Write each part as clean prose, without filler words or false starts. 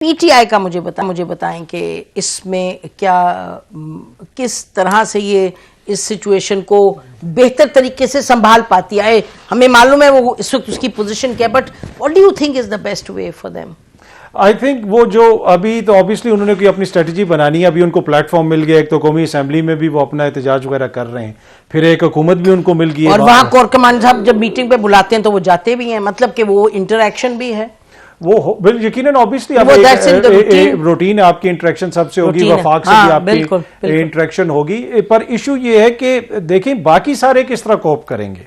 PTI का मुझे बताएं कि इसमें क्या किस तरह से ये इस सिचुएशन को बेहतर तरीके से संभाल पाती है। हमें मालूम है वो इस वक्त उसकी पोजीशन क्या है, but what do you think is the best way for them? I think वो जो अभी तो ऑब्वियसली उन्होंने कोई अपनी स्ट्रेटजी बनानी है, अभी उनको प्लेटफॉर्म मिल गया, एक तो कौमी असेंबली में भी वो अपना एहतजाज वगैरह कर रहे हैं, फिर एक हुकूमत भी उनको मिल गई है, और वहाँ कोर कमांडर साहब जब मीटिंग पे बुलाते हैं तो वो जाते भी हैं, मतलब कि वो इंटरेक्शन भी है, वो यकीनन ऑब्वियसली रूटीन आपकी इंटरेक्शन सबसे होगी, वफाक से भी आपकी इंटरेक्शन होगी, पर इशू ये है कि देखें बाकी सारे किस तरह कोप करेंगे।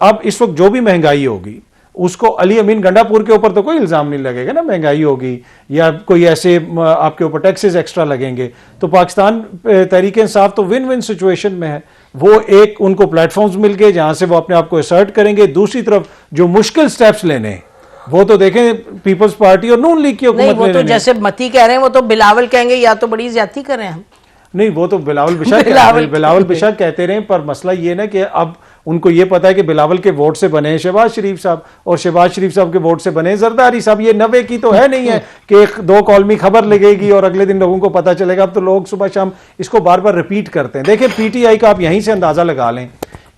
अब इस वक्त जो भी महंगाई होगी उसको अली अमीन गंडापुर के ऊपर तो कोई इल्जाम नहीं लगेगा ना, महंगाई होगी या कोई ऐसे आपके ऊपर टैक्सेस एक्स्ट्रा लगेंगे, तो पाकिस्तान तहरीक इंसाफ तो विन विन सिचुएशन में है। वो एक उनको प्लेटफॉर्म्स मिल गए जहां से वो अपने आप को असर्ट करेंगे, दूसरी तरफ जो मुश्किल स्टेप्स लेने हैं वो तो देखें पीपल्स पार्टी और नून लीग की हुकूमत वो तो जैसे मती कह रहे हैं वो तो बिलावल कहेंगे या तो बड़ी ज्यादती कर रहे हैं हम, नहीं वो तो बिलावल बिशाक कहते रहे, पर मसला ये ना कि अब उनको ये पता है कि बिलावल के वोट से बने शहबाज शरीफ साहब और शहबाज शरीफ साहब के वोट से बने जरदारी साहब। ये 90 की तो है नहीं है कि एक दो कॉलमी खबर लगेगी और अगले दिन लोगों को पता चलेगा। अब तो लोग सुबह शाम इसको बार बार रिपीट करते हैं। देखिए पीटीआई का आप यहीं से अंदाजा लगा लें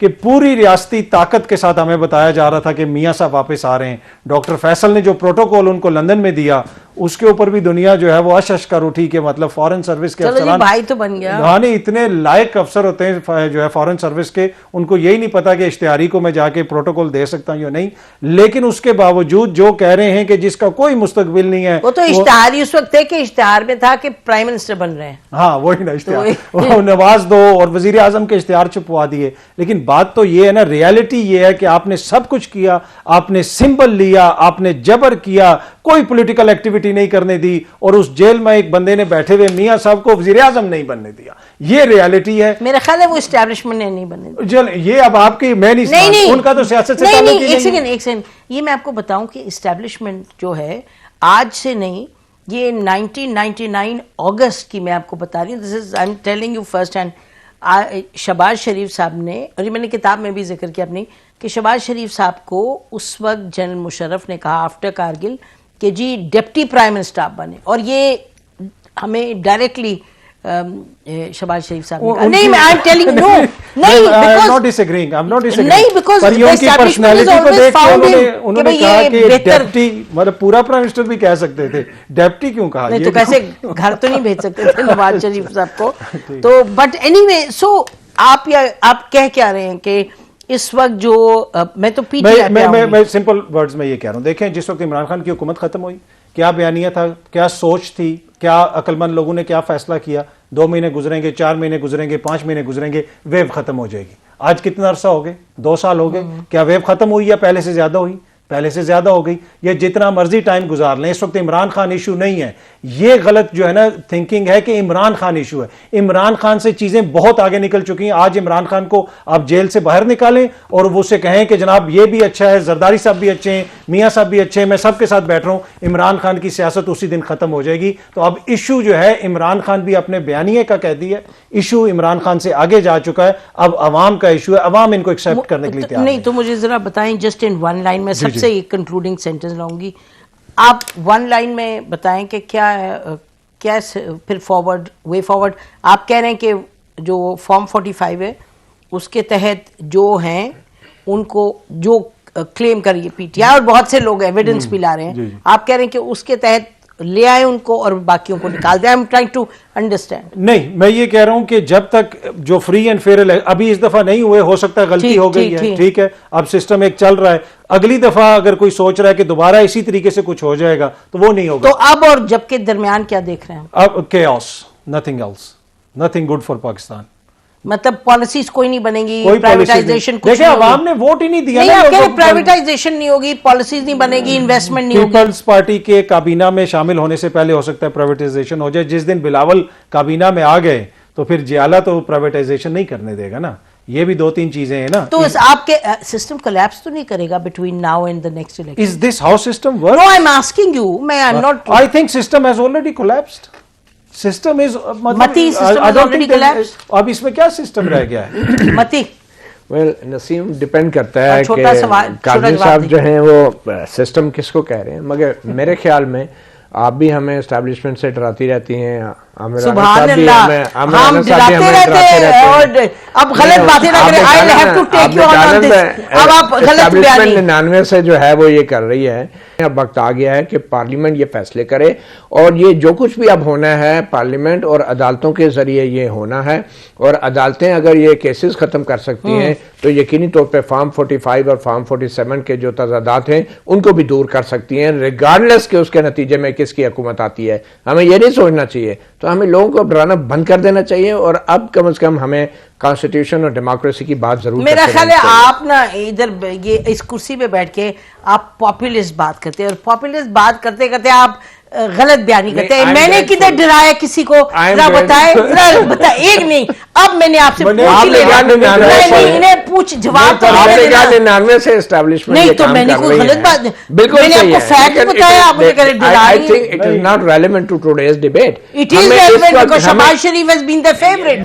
कि पूरी रियासती ताकत के साथ हमें बताया जा रहा था कि मियां साहब वापस आ रहे हैं। डॉक्टर फैसल ने जो प्रोटोकॉल उनको लंदन में दिया उसके ऊपर भी दुनिया जो है वो अश कर उठी कि मतलब फॉरेन सर्विस के अफसरान भाई तो बन गया। हाँ नहीं, इतने लायक अफसर होते हैं जो है फॉरेन सर्विस के, उनको यही नहीं पता कि इश्तिहारी को मैं जाके प्रोटोकॉल दे सकता हूँ या नहीं। लेकिन उसके बावजूद जो कह रहे हैं कि जिसका कोई मुस्तकबिल नहीं है, वो तो इश्तिहारी उस वक्त थे कि इश्तिहार में था कि प्राइम मिनिस्टर बन रहे हैं। हाँ वही ना इश्तिहार नवाज दो और वजीर आजम के इश्तिहार छुपवा दिए। लेकिन बात तो ये है ना, रियलिटी ये है कि आपने सब कुछ किया, आपने सिंबल लिया, आपने जबर किया, कोई पॉलिटिकल एक्टिविटी नहीं करने दी, और उस जेल में एक बंदे ने बैठे हुए मियां साहब को वजीर आजम नहीं बनने दिया। ये रियलिटी है। मेरा ख्याल है वो एस्टैब्लिशमेंट ने नहीं बनने दिया। चल ये अब आपकी मैं नहीं, उनका तो सियासत से ताल्लुक ही नहीं। एक सेकंड ये मैं आपको बताऊं कि एस्टैब्लिशमेंट जो है आज से नहीं, ये 1999 अगस्त की मैं आपको बता रही हूँ। This is I am telling you first hand. Shahbaz Sharif साहब ने, और ये मैंने किताब में भी जिक्र किया अपनी, कि शहबाज शरीफ साहब को उस वक्त जनरल मुशर्रफ ने कहा आफ्टर कारगिल कि जी डिप्टी प्राइम मिनिस्टर आप बने, और ये हमें डायरेक्टली शहबाज शरीफ साहब ने कहा। नहीं मैं आई एम टेलिंग नो, नहीं आई एम नॉट डिसएग्रीइंग, नहीं बिकॉज़ पर उनकी पर्सनालिटी को देख के उन्होंने कहा कि डिप्टी, मतलब पूरा प्राइम मिनिस्टर भी कह सकते थे, डिप्टी क्यों कहा? नहीं तो कैसे घर तो नहीं भेज सकते थे नवाज शरीफ साहब को। तो बट एनीवे, सो आप कह क्या रहे हैं कि इस वक्त जो मैं तो मैं सिंपल वर्ड्स में ये कह रहा हूं, देखें जिस वक्त इमरान खान की हुकूमत खत्म हुई, क्या बयानिया था, क्या सोच थी, क्या अक्लमंद लोगों ने क्या फैसला किया? 2 महीने गुजरेंगे, 4 महीने गुजरेंगे, 5 महीने गुजरेंगे, वेव खत्म हो जाएगी। आज कितना अरसा हो गए? 2 साल हो गए। क्या वेव खत्म हुई या पहले से ज्यादा हुई? पहले से ज्यादा हो गई। या जितना मर्जी टाइम गुजार लें, इस वक्त इमरान खान इशू नहीं है। ये गलत जो है ना थिंकिंग है कि इमरान खान इशू है। इमरान खान से चीजें बहुत आगे निकल चुकी हैं। आज इमरान खान को आप जेल से बाहर निकालें और वो उसे कहें कि जनाब ये भी अच्छा है, जरदारी साहब भी अच्छे हैं, मियां साहब भी अच्छे हैं, मैं सबके साथ बैठ रहा हूं, इमरान खान की सियासत उसी दिन खत्म हो जाएगी। तो अब इशू जो है, इमरान खान भी अपने बयानिए का कह दिया, इशू इमरान खान से आगे जा चुका है। अब अवाम का इशू है, अवाम इनको एक्सेप्ट करने के लिए तैयार नहीं। तो मुझे जरा बताएं जस्ट इन वन लाइन में, सबसे एक कंक्लूडिंग सेंटेंस लाऊंगी, आप वन लाइन में बताएं कि क्या फिर वे फॉरवर्ड। आप कह रहे हैं कि जो फॉर्म 45 है उसके तहत जो हैं उनको जो क्लेम करिए पीटीआई और बहुत से लोग एविडेंस भी ला रहे हैं, आप कह रहे हैं कि उसके तहत ले आए उनको और बाकियों को निकाल दें। I am trying to understand. नहीं, मैं ये कह रहा हूं कि जब तक जो फ्री एंड फेयर, अभी इस दफा नहीं हुए, हो सकता है गलती हो गई है, ठीक है, अब सिस्टम एक चल रहा है। अगली दफा अगर कोई सोच रहा है कि दोबारा इसी तरीके से कुछ हो जाएगा तो वो नहीं होगा। तो अब और जब के दरमियान क्या देख रहे हैं? अब chaos, nothing else, nothing good for Pakistan. मतलब पॉलिसीज कोई नहीं बनेगी, प्राइवेटाइजेशन, देखिए आवाम ने वोट ही नहीं दिया ना, प्राइवेटाइजेशन नहीं होगी, पॉलिसीज नहीं बनेगी, इन्वेस्टमेंट नहीं होगी। पीपल्स पार्टी के काबीना में शामिल होने से पहले हो सकता है प्राइवेटाइजेशन हो जाए। जिस दिन बिलावल काबीना में आ गए तो फिर जियाला तो प्राइवेटाइजेशन नहीं करने देगा ना। ये भी 2-3 चीजें हैं ना। तो आपके सिस्टम कोलैप्स तो नहीं करेगा between now and the next election? Is this how system works? No, I am asking you, मैं I am not. I think system has already collapsed. System is अब इसमें क्या सिस्टम रह गया है? मती वेल नसीम डिपेंड करता है कि काजी साहब जो हैं वो सिस्टम किसको कह रहे हैं, मगर मेरे ख्याल में आप भी हमें एस्टैब्लिशमेंट से डराती रहती हैं, आमिर राना सुभान साहब भी अल्लाह, आमिर हम राना साहब भी डराते हमें रहते हैं और अब गलत बातें ना करें। I have to take you on this. अब आप गलत बयानी 99 से जो है वो ये कर रही है। अब वक्त आ गया है कि पार्लियामेंट ये फैसले करे और ये जो कुछ भी अब होना है पार्लियामेंट और अदालतों के जरिए ये होना है, और अदालतें अगर ये केसेस खत्म कर सकती हैं तो यकीनी तौर पे फार्म 45 और फार्म 47 के जो तजादात हैं उनको भी दूर कर सकती हैं, रिगार्डलेस के उसके नतीजे में किसकी हुकूमत आती है। हमें ये नहीं सोचना चाहिए, तो हमें लोगों को डराना बंद कर देना चाहिए और अब कम से कम हमें कॉन्स्टिट्यूशन और डेमोक्रेसी की बात जरूर मेरा करते ख्याल है रहना चाहिए। आप ना इधर ये इस कुर्सी पे बैठ के आप पॉपुलिस्ट बात करते हैं और पॉपुलिस्ट बात करते करते आप गलत बयानी करते हैं। I'm मैंने grateful. किधर डराया किसी को? I'm जरा बताए, grateful. जरा बताए। एक नहीं, अब मैंने आपसे पूछ ही आपने लिया। क्या 99 नहीं, इन्हें पूछ जवाब तो आपने मैंने क्या देना। 99 से एस्टैब्लिशमेंट नहीं, ये तो काम मैंने कर कोई रही गलत है। बात नहीं। बिल्कुल मैंने सही आपको है। fact लेकिन बताया, it is- आपने कहा डरा I रही think it is not relevant to today's debate. It is relevant because Shahbaz Sharif has been the favorite.